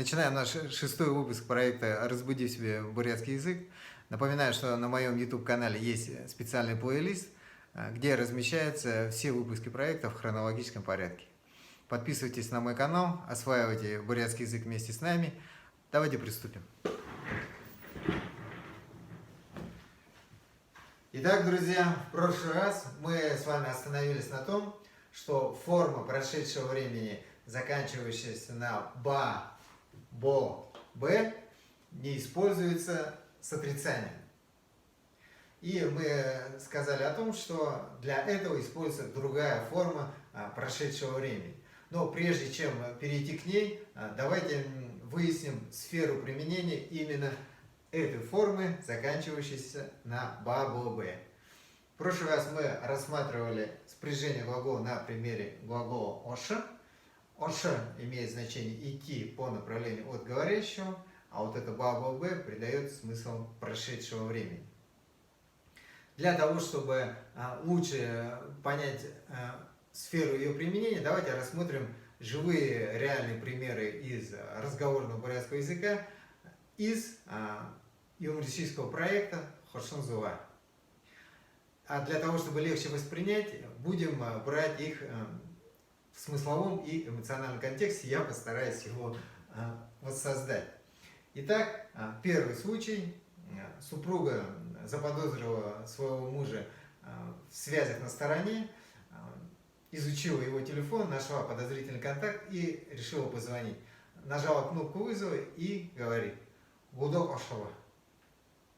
Начинаем наш шестой выпуск проекта «Разбуди в себе бурятский язык». Напоминаю, что на моем YouTube-канале есть специальный плейлист, где размещаются все выпуски проекта в хронологическом порядке. Подписывайтесь на мой канал, осваивайте бурятский язык вместе с нами. Давайте приступим. Итак, друзья, в прошлый раз мы с вами остановились на том, что форма прошедшего времени, заканчивающаяся на «ба», «бо», «б», не используется с отрицанием. И мы сказали о том, что для этого используется другая форма прошедшего времени. Но прежде чем перейти к ней, давайте выясним сферу применения именно этой формы, заканчивающейся на «ба», «бо», «б». В прошлый раз мы рассматривали спряжение глагола на примере глагола «оша». «Оша» имеет значение «идти по направлению от говорящего», а вот это «ба», «бо», «б» придает смысл прошедшего времени. Для того, чтобы лучше понять сферу ее применения, давайте рассмотрим живые реальные примеры из разговорного бурятского языка из юмористического проекта «Хошонзува». А для того, чтобы легче воспринять, будем брать их в смысловом и эмоциональном контексте. Я постараюсь его воссоздать. Итак, первый случай. Супруга заподозрила своего мужа в связях на стороне, изучила его телефон, нашла подозрительный контакт и решила позвонить. Нажала кнопку вызова и говорит «Гудок ошова».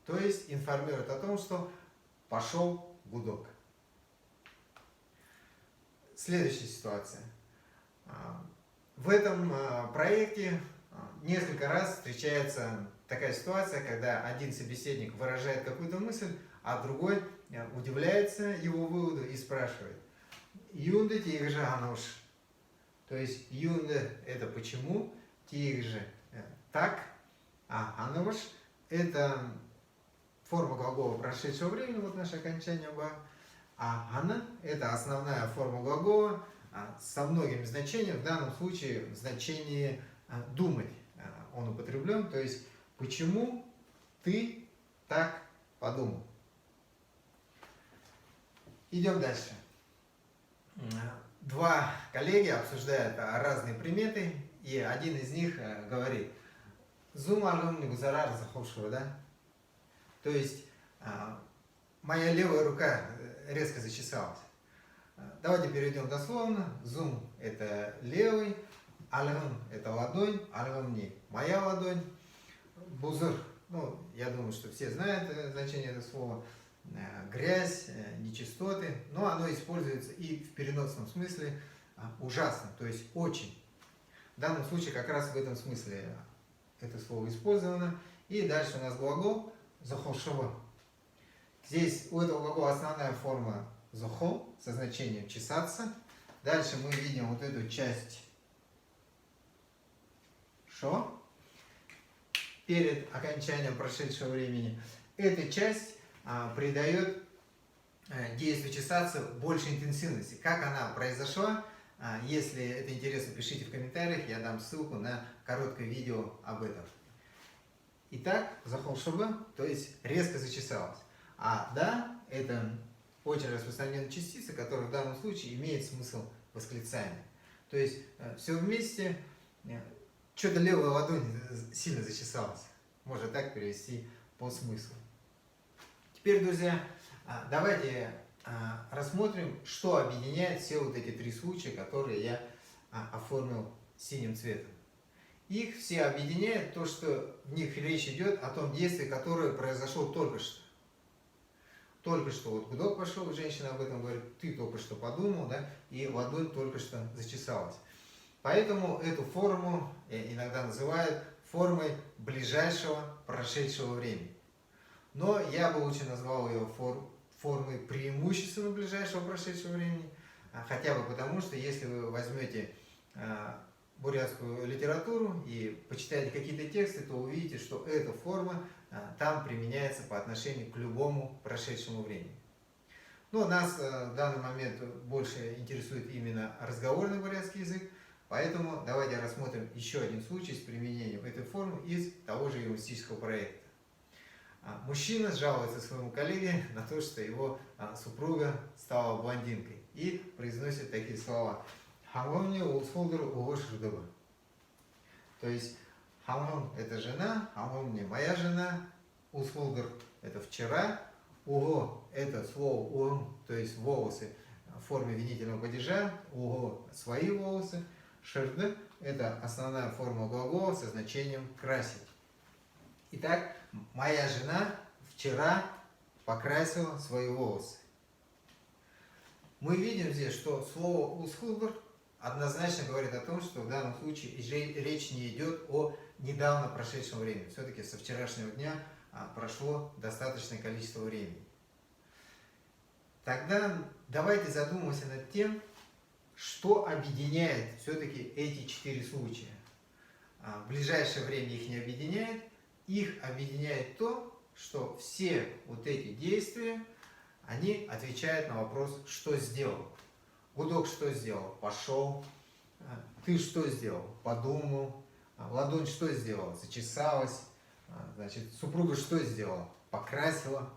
То есть информирует о том, что пошел гудок. Следующая ситуация. В этом проекте несколько раз встречается такая ситуация, когда один собеседник выражает какую-то мысль, а другой удивляется его выводу и спрашивает «Юнде тигже ануш». То есть «юнде» – это «почему», «тигже» – «так», а «ануш» – это форма глагола прошедшего времени, вот наше окончание «ба», а «ана» – это основная форма глагола со многими значениями, в данном случае в значении «думать» он употреблен, то есть «почему ты так подумал?». Идем дальше. Два коллеги обсуждают разные приметы, и один из них говорит «Зум алгум не гузарар захошура», да? То есть моя левая рука резко зачесалась. Давайте перейдем дословно. Зум – это левый, альгам – это ладонь, альгамни – моя ладонь. Бузыр, ну, я думаю, что все знают значение этого слова. Грязь, нечистоты, но оно используется и в переносном смысле ужасно, то есть очень. В данном случае как раз в этом смысле это слово использовано. И дальше у нас глагол «захошова». Здесь у этого глагола основная форма «захо» со значением «чесаться». Дальше мы видим вот эту часть «шо» перед окончанием прошедшего времени. Эта часть придает действию «чесаться» больше интенсивности. Как она произошла, если это интересно, пишите в комментариях, я дам ссылку на короткое видео об этом. Итак, захолшуба, то есть резко зачесалась. А «да» – это очень распространенная частица, которая в данном случае имеет смысл восклицания. То есть все вместе, что-то левая ладонь сильно зачесалась. Можно так перевести по смыслу. Теперь, друзья, давайте рассмотрим, что объединяет все вот эти три случая, которые я оформил синим цветом. Их все объединяет то, что в них речь идет о том действии, которое произошло только что. Только что вот гудок пошел, женщина об этом говорит, ты только что подумал, да, и ладонь только что зачесалась. Поэтому эту форму иногда называют формой ближайшего прошедшего времени. Но я бы лучше назвал ее формой преимущественно ближайшего прошедшего времени, хотя бы потому, что если вы возьмете бурятскую литературу и почитаете какие-то тексты, то увидите, что эта форма там применяется по отношению к любому прошедшему времени. Но нас в данный момент больше интересует именно разговорный бурятский язык, Поэтому давайте рассмотрим еще один случай с применением этой формы из того же лингвистического проекта. Мужчина жалуется своему коллеге на то, что его супруга стала блондинкой и произносит такие слова. Хамгомни улсфолдер угошрдыба. То есть хамгом это жена, хамгомни моя жена, улсфолдер это вчера, уго это слово угом, то есть волосы в форме винительного падежа, уго свои волосы, шерды это основная форма глагола со значением красить. Итак, моя жена вчера покрасила свои волосы. Мы видим здесь, что слово «усхулдер» однозначно говорит о том, что в данном случае речь не идет о недавно прошедшем времени. Все-таки со вчерашнего дня прошло достаточное количество времени. Тогда давайте задумаемся над тем, что объединяет все-таки эти 4 случая. В ближайшее время их не объединяет. Их объединяет то, что все вот эти действия, они отвечают на вопрос, что сделал. Гудок что сделал? Пошел. Ты что сделал? Подумал. Ладонь что сделала? Зачесалась. Значит, супруга что сделала? Покрасила.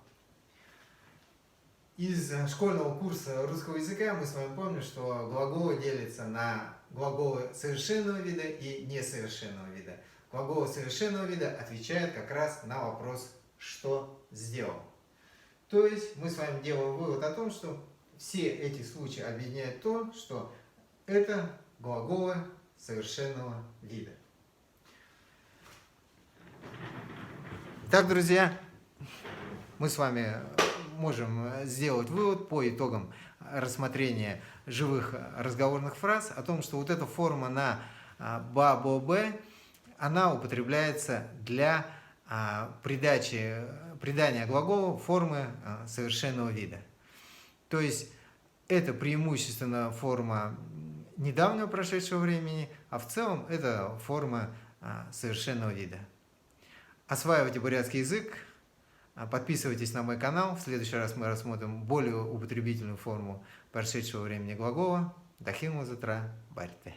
Из школьного курса русского языка мы с вами помним, что глаголы делятся на глаголы совершенного вида и несовершенного вида. Глаголы совершенного вида отвечают как раз на вопрос «что сделал?». То есть мы с вами делаем вывод о том, что все эти случаи объединяют то, что это глаголы совершенного вида. Итак, друзья, мы с вами можем сделать вывод по итогам рассмотрения живых разговорных фраз о том, что вот эта форма на ба-бо-бе, она употребляется для придания глаголу формы совершенного вида. То есть это преимущественно форма недавнего прошедшего времени, а в целом это форма совершенного вида. Осваивайте бурятский язык, подписывайтесь на мой канал. В следующий раз мы рассмотрим более употребительную форму прошедшего времени глагола. Дахин музатра барьте.